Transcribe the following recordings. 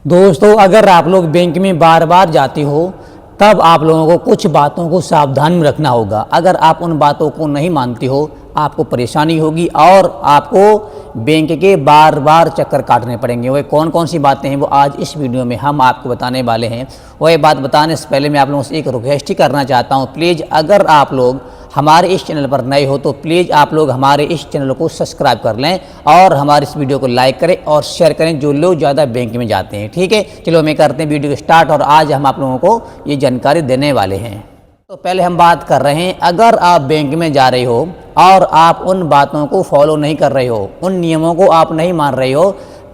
दोस्तों, अगर आप लोग बैंक में बार बार जाते हो तब आप लोगों को कुछ बातों को सावधान में रखना होगा। अगर आप उन बातों को नहीं मानते हो आपको परेशानी होगी और आपको बैंक के बार बार चक्कर काटने पड़ेंगे। वह कौन कौन सी बातें हैं वो आज इस वीडियो में हम आपको बताने वाले हैं। वह बात बताने से पहले मैं आप लोगों से एक रिक्वेस्ट ही करना चाहता हूँ। प्लीज़ अगर आप लोग हमारे इस चैनल पर नए हो तो प्लीज़ आप लोग हमारे इस चैनल को सब्सक्राइब कर लें और हमारे इस वीडियो को लाइक करें और शेयर करें जो लोग ज़्यादा बैंक में जाते हैं। ठीक है, चलो हमें करते हैं वीडियो को स्टार्ट और आज हम आप लोगों को ये जानकारी देने वाले हैं। तो पहले हम बात कर रहे हैं, अगर आप बैंक में जा रहे हो और आप उन बातों को फॉलो नहीं कर रहे हो, उन नियमों को आप नहीं मान रहे हो,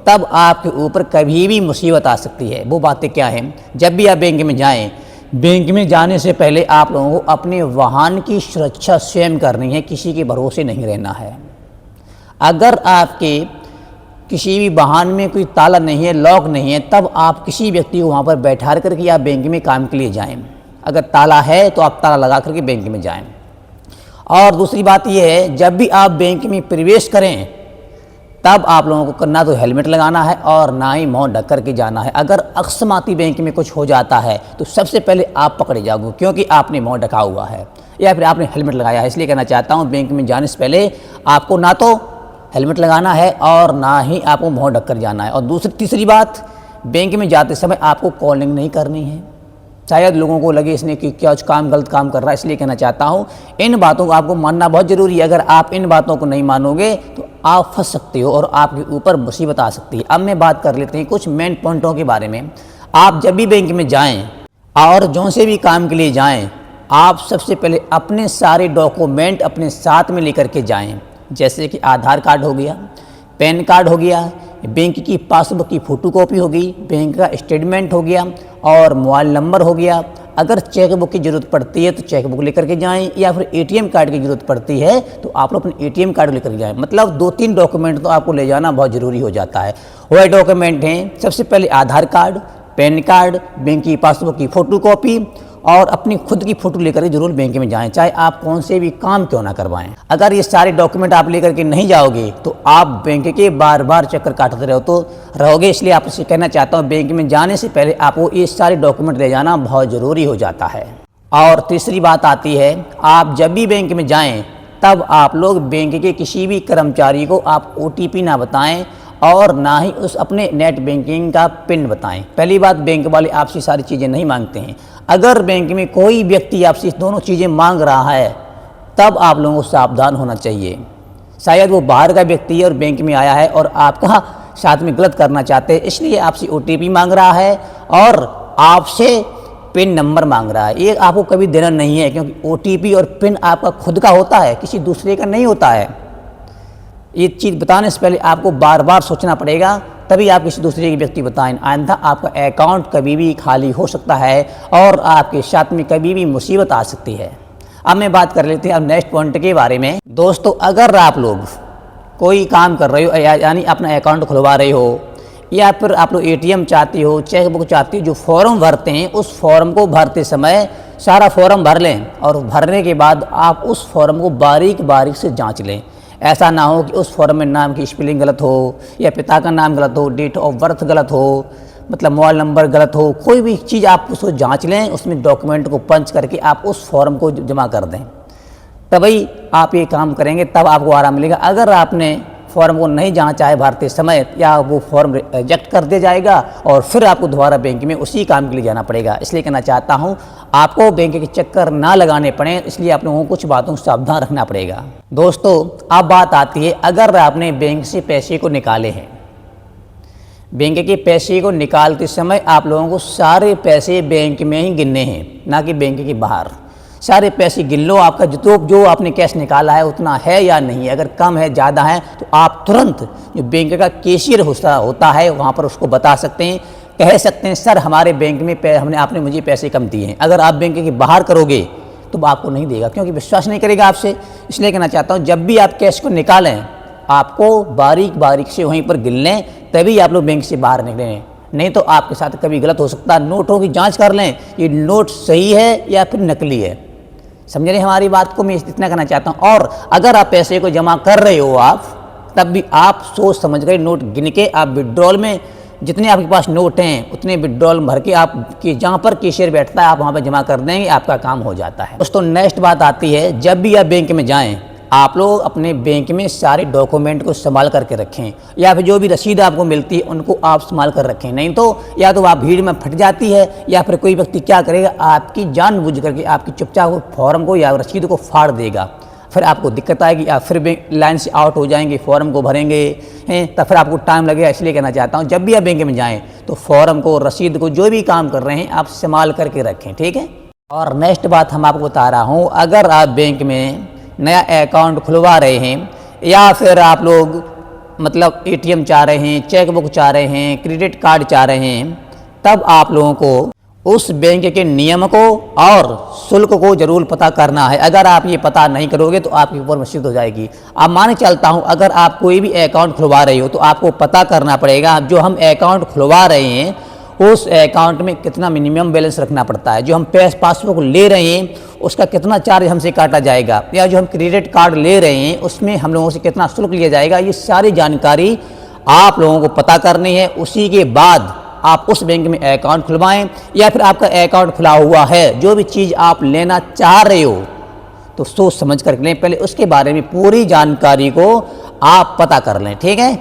तब आपके ऊपर कभी भी मुसीबत आ सकती है। वो बातें क्या हैं? जब भी आप बैंक में जाएं, बैंक में जाने से पहले आप लोगों को अपने वाहन की सुरक्षा स्वयं करनी है, किसी के भरोसे नहीं रहना है। अगर आपके किसी भी वाहन में कोई ताला नहीं है, लॉक नहीं है, तब आप किसी व्यक्ति को वहाँ पर बैठा करके आप बैंक में काम के लिए जाएं। अगर ताला है तो आप ताला लगा करके बैंक में जाएं। और दूसरी बात यह है, जब भी आप बैंक में प्रवेश करें तब आप लोगों को ना तो हेलमेट लगाना है और ना ही मुँह ढक कर के जाना है। अगर अकस्माती बैंक में कुछ हो जाता है तो सबसे पहले आप पकड़े जाओगे, क्योंकि आपने मुँह ढका हुआ है या फिर आपने हेलमेट लगाया है। इसलिए कहना चाहता हूँ, बैंक में जाने से पहले आपको ना तो हेलमेट लगाना है और ना ही आपको मुँह ढक कर जाना है। और तीसरी बात, बैंक में जाते समय आपको कॉलिंग नहीं करनी है। शायद लोगों को लगे इसने कि क्या गलत काम कर रहा है, इसलिए कहना चाहता हूँ इन बातों को आपको मानना बहुत ज़रूरी है। अगर आप इन बातों को नहीं मानोगे तो आप फंस सकते हो और आपके ऊपर मुसीबत आ सकती है। अब मैं बात कर लेते हैं कुछ मेन पॉइंटों के बारे में। आप जब भी बैंक में जाएं और जो से भी काम के लिए जाएं, आप सबसे पहले अपने सारे डॉक्यूमेंट अपने साथ में लेकर के जाएं। जैसे कि आधार कार्ड हो गया, पैन कार्ड हो गया, बैंक की पासबुक की फ़ोटोकॉपी हो गई, बैंक का स्टेटमेंट हो गया और मोबाइल नंबर हो गया। अगर चेकबुक की ज़रूरत पड़ती है तो चेकबुक लेकर के जाएं, या फिर एटीएम कार्ड की ज़रूरत पड़ती है तो आप लोग अपने एटीएम कार्ड लेकर के जाएं। मतलब 2-3 डॉक्यूमेंट तो आपको ले जाना बहुत ज़रूरी हो जाता है। वह डॉक्यूमेंट हैं, सबसे पहले आधार कार्ड, पैन कार्ड, बैंक की पासबुक की फ़ोटोकॉपी और अपनी खुद की फ़ोटो लेकर के जरूर बैंक में जाएं, चाहे आप कौन से भी काम क्यों ना करवाएं। अगर ये सारे डॉक्यूमेंट आप लेकर के नहीं जाओगे तो आप बैंक के बार बार चक्कर काटते रहोगे। इसलिए आपसे कहना चाहता हूँ, बैंक में जाने से पहले आपको ये सारे डॉक्यूमेंट ले जाना बहुत ज़रूरी हो जाता है। और तीसरी बात आती है, आप जब भी बैंक में जाएँ तब आप लोग बैंक के किसी भी कर्मचारी को आप OTP ना बताएं और ना ही उस अपने नेट बैंकिंग का पिन बताएं। पहली बात, बैंक वाले आपसे सारी चीज़ें नहीं मांगते हैं। अगर बैंक में कोई व्यक्ति आपसे दोनों चीज़ें मांग रहा है तब आप लोगों को सावधान होना चाहिए। शायद वो बाहर का व्यक्ति है और बैंक में आया है और आपका साथ में गलत करना चाहते हैं, इसलिए आपसे OTP मांग रहा है और आपसे पिन नंबर मांग रहा है। ये आपको कभी देना नहीं है, क्योंकि OTP और पिन आपका खुद का होता है, किसी दूसरे का नहीं होता है। ये चीज़ बताने से पहले आपको बार बार सोचना पड़ेगा, तभी आप किसी दूसरे के व्यक्ति बताएं। अन्यथा आपका अकाउंट कभी भी खाली हो सकता है और आपके साथ में कभी भी मुसीबत आ सकती है। अब मैं बात कर लेते हैं अब नेक्स्ट पॉइंट के बारे में। दोस्तों, अगर आप लोग कोई काम कर रहे हो यानी अपना अकाउंट खुलवा रहे हो या फिर आप लोग ATM चाहते हो, चेकबुक चाहते हो, जो फॉर्म भरते हैं उस फॉर्म को भरते समय सारा फॉर्म भर लें और भरने के बाद आप उस फॉर्म को बारीक बारीक से जाँच लें। ऐसा ना हो कि उस फॉर्म में नाम की स्पेलिंग गलत हो या पिता का नाम गलत हो, डेट ऑफ बर्थ गलत हो, मतलब मोबाइल नंबर गलत हो, कोई भी चीज़ आप उसको जांच लें, उसमें डॉक्यूमेंट को पंच करके आप उस फॉर्म को जमा कर दें। तभी आप ये काम करेंगे, तब आपको आराम मिलेगा। अगर आपने फॉर्म को नहीं जांचा है भरते समय, या वो फॉर्म रिजेक्ट कर दिया जाएगा और फिर आपको दोबारा बैंक में उसी काम के लिए जाना पड़ेगा। इसलिए कहना चाहता हूँ, आपको बैंक के चक्कर ना लगाने पड़े, इसलिए आप लोगों को कुछ बातों को सावधान रखना पड़ेगा। दोस्तों, अब बात आती है, अगर आपने बैंक से पैसे को निकाले हैं, बैंक के पैसे को निकालते समय आप लोगों को सारे पैसे बैंक में ही गिनने हैं, ना कि बैंक के बाहर। सारे पैसे गिन लो, आपका जो आपने कैश निकाला है उतना है या नहीं है। अगर कम है, ज़्यादा है, तो आप तुरंत जो बैंक का कैशियर होता है वहाँ पर उसको बता सकते हैं, कह सकते हैं, सर हमारे बैंक में आपने मुझे पैसे कम दिए हैं। अगर आप बैंक के बाहर करोगे तो आपको नहीं देगा, क्योंकि विश्वास नहीं करेगा आपसे। इसलिए कहना चाहता हूँ, जब भी आप कैश को निकालें आपको बारीक बारीक से वहीं पर गिन लें, तभी आप लोग बैंक से बाहर निकलें, नहीं तो आपके साथ कभी गलत हो सकता है। नोटों की जांच कर लें, ये नोट सही है या फिर नकली है। समझ रहे हमारी बात को? मैं इतना कहना चाहता हूँ। और अगर आप पैसे को जमा कर रहे हो आप, तब भी आप सोच समझ कर नोट गिन के आप विड्रॉल में जितने आपके पास नोट हैं उतने विड्रॉल भर के आप कि जहाँ पर कैशियर बैठता है आप वहाँ पर जमा कर देंगे, आपका काम हो जाता है। दोस्तों नेक्स्ट बात आती है, जब भी आप बैंक में जाएं आप लोग अपने बैंक में सारे डॉक्यूमेंट को संभाल करके रखें, या फिर जो भी रसीद आपको मिलती है उनको आप संभाल कर रखें। नहीं तो या तो आप भीड़ में फट जाती है या फिर कोई व्यक्ति क्या करेगा, आपकी जानबूझ करके आपकी चुपचाप फॉर्म को या रसीद को फाड़ देगा, फिर आपको दिक्कत आएगी, आप फिर बैंक लाइन से आउट हो जाएंगे, फॉर्म को भरेंगे हैं, तब फिर आपको टाइम लगेगा। इसलिए कहना चाहता हूँ जब भी आप बैंक में जाएँ तो फॉर्म को, रसीद को, जो भी काम कर रहे हैं आप संभाल करके रखें, ठीक है। और नेक्स्ट बात हम आपको बता रहा हूँ, अगर आप बैंक में नया अकाउंट खुलवा रहे हैं या फिर आप लोग मतलब एटीएम चाह रहे हैं, चेक बुक चाह रहे हैं, क्रेडिट कार्ड चाह रहे हैं, तब आप लोगों को उस बैंक के नियम को और शुल्क को जरूर पता करना है। अगर आप ये पता नहीं करोगे तो आपके ऊपर मुसीबत हो जाएगी। अब मान चलता हूँ अगर आप कोई भी अकाउंट खुलवा रहे हो तो आपको पता करना पड़ेगा जो हम अकाउंट खुलवा रहे हैं उस अकाउंट में कितना मिनिमम बैलेंस रखना पड़ता है, जो हम पासबुक ले रहे हैं उसका कितना चार्ज हमसे काटा जाएगा, या जो हम क्रेडिट कार्ड ले रहे हैं उसमें हम लोगों से कितना शुल्क लिया जाएगा। ये सारी जानकारी आप लोगों को पता करनी है। उसी के बाद आप उस बैंक में अकाउंट खुलवाएं, या फिर आपका अकाउंट खुला हुआ है, जो भी चीज़ आप लेना चाह रहे हो तो सोच समझ कर लें, पहले उसके बारे में पूरी जानकारी को आप पता कर लें, ठीक है।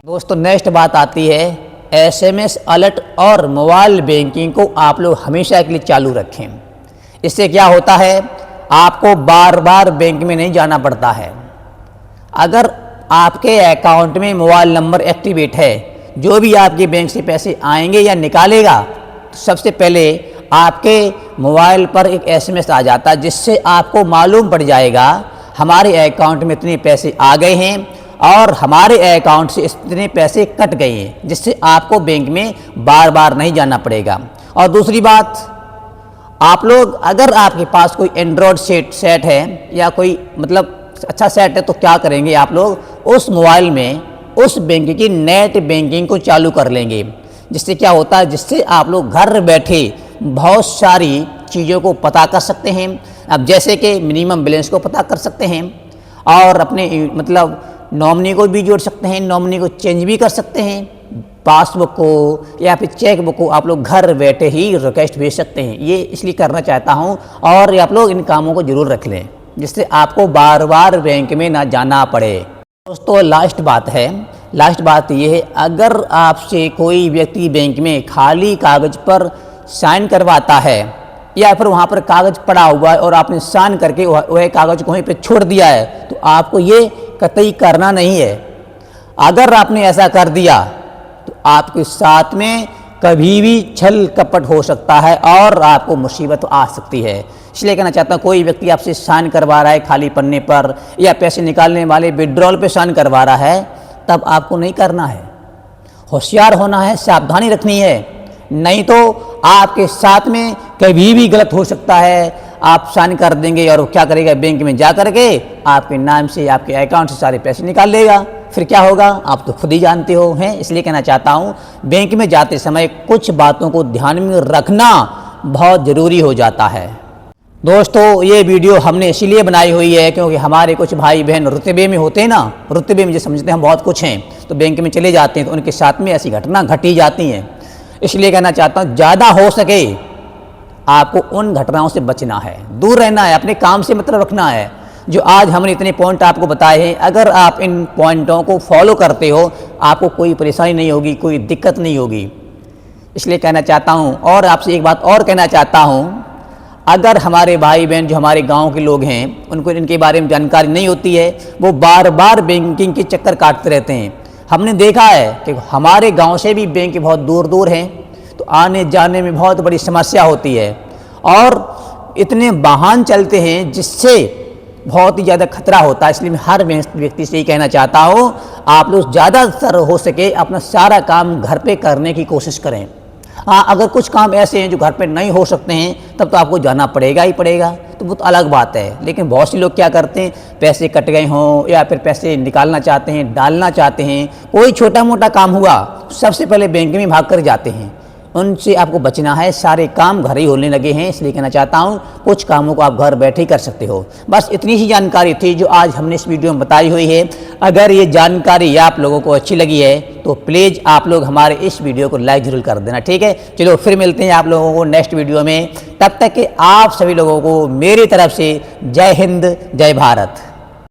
दोस्तों नेक्स्ट बात आती है SMS अलर्ट और मोबाइल बैंकिंग को आप लोग हमेशा के लिए चालू रखें। इससे क्या होता है, आपको बार बार बैंक में नहीं जाना पड़ता है। अगर आपके अकाउंट में मोबाइल नंबर एक्टिवेट है, जो भी आपके बैंक से पैसे आएंगे या निकालेगा तो सबसे पहले आपके मोबाइल पर एक SMS आ जाता है, जिससे आपको मालूम पड़ जाएगा हमारे अकाउंट में इतने पैसे आ गए हैं और हमारे अकाउंट से इतने पैसे कट गए हैं, जिससे आपको बैंक में बार बार नहीं जाना पड़ेगा। और दूसरी बात, आप लोग अगर आपके पास कोई एंड्रॉयड सेट है या कोई मतलब अच्छा सेट है तो क्या करेंगे, आप लोग उस मोबाइल में उस बैंक की नेट बैंकिंग को चालू कर लेंगे। जिससे क्या होता है, जिससे आप लोग घर बैठे बहुत सारी चीज़ों को पता कर सकते हैं। अब जैसे कि मिनिमम बैलेंस को पता कर सकते हैं और अपने मतलब नॉमिनी को भी जोड़ सकते हैं, नॉमिनी को चेंज भी कर सकते हैं, पासबुक को या फिर चेक बुक को आप लोग घर बैठे ही रिक्वेस्ट भेज सकते हैं। ये इसलिए करना चाहता हूँ और आप लोग इन कामों को ज़रूर रख लें, जिससे आपको बार बार बैंक में ना जाना पड़े। दोस्तों लास्ट बात ये है, अगर आपसे कोई व्यक्ति बैंक में खाली कागज़ पर साइन करवाता है या फिर वहाँ पर कागज़ पड़ा हुआ है और आपने साइन करके वह कागज़ को वहीं पे छोड़ दिया है, तो आपको ये कतई करना नहीं है। अगर आपने ऐसा कर दिया तो आपके साथ में कभी भी छल कपट हो सकता है और आपको मुसीबत आ सकती है। इसलिए कहना चाहता हूँ, कोई व्यक्ति आपसे साइन करवा रहा है खाली पन्ने पर या पैसे निकालने वाले विड्रॉल पे साइन करवा रहा है, तब आपको नहीं करना है। होशियार होना है, सावधानी रखनी है, नहीं तो आपके साथ में कभी भी गलत हो सकता है। आप साइन कर देंगे और वो क्या करेगा, बैंक में जा करके आपके नाम से आपके अकाउंट से सारे पैसे निकाल लेगा। फिर क्या होगा आप तो खुद ही जानते हो हैं। इसलिए कहना चाहता हूँ, बैंक में जाते समय कुछ बातों को ध्यान में रखना बहुत ज़रूरी हो जाता है। दोस्तों ये वीडियो हमने इसीलिए बनाई हुई है क्योंकि हमारे कुछ भाई बहन रुतबे में होते हैं ना, रुतबे में जो समझते हैं हम बहुत कुछ हैं, तो बैंक में चले जाते हैं तो उनके साथ में ऐसी घटना घटी जाती हैं। इसलिए कहना चाहता हूँ, ज़्यादा हो सके आपको उन घटनाओं से बचना है, दूर रहना है, अपने काम से मतलब रखना है। जो आज हमने इतने पॉइंट आपको बताए हैं, अगर आप इन पॉइंटों को फॉलो करते हो आपको कोई परेशानी नहीं होगी, कोई दिक्कत नहीं होगी। इसलिए कहना चाहता हूँ और आपसे एक बात और कहना चाहता हूँ, अगर हमारे भाई बहन जो हमारे गांव के लोग हैं उनको इनके बारे में जानकारी नहीं होती है, वो बार बार बैंकिंग के चक्कर काटते रहते हैं। हमने देखा है कि हमारे गांव से भी बैंक बहुत दूर दूर हैं, तो आने जाने में बहुत बड़ी समस्या होती है और इतने वाहन चलते हैं जिससे बहुत ही ज़्यादा खतरा होता है। इसलिए मैं हर व्यक्ति से ही कहना चाहता हूँ, आप लोग ज़्यादातर हो सके अपना सारा काम घर पे करने की कोशिश करें। हाँ, अगर कुछ काम ऐसे हैं जो घर पे नहीं हो सकते हैं तब तो आपको जाना पड़ेगा ही पड़ेगा, तो बहुत अलग बात है। लेकिन बहुत से लोग क्या करते हैं, पैसे कट गए हों या फिर पैसे निकालना चाहते हैं, डालना चाहते हैं, कोई छोटा मोटा काम हुआ सबसे पहले बैंक में भाग कर जाते हैं। उनसे आपको बचना है। सारे काम घर ही होने लगे हैं, इसलिए कहना चाहता हूँ कुछ कामों को आप घर बैठे ही कर सकते हो। बस इतनी ही जानकारी थी जो आज हमने इस वीडियो में बताई हुई है। अगर ये जानकारी आप लोगों को अच्छी लगी है तो प्लीज़ आप लोग हमारे इस वीडियो को लाइक ज़रूर कर देना, ठीक है। चलो फिर मिलते हैं आप लोगों को नेक्स्ट वीडियो में। तब तक के आप सभी लोगों को मेरी तरफ से जय हिंद, जय भारत।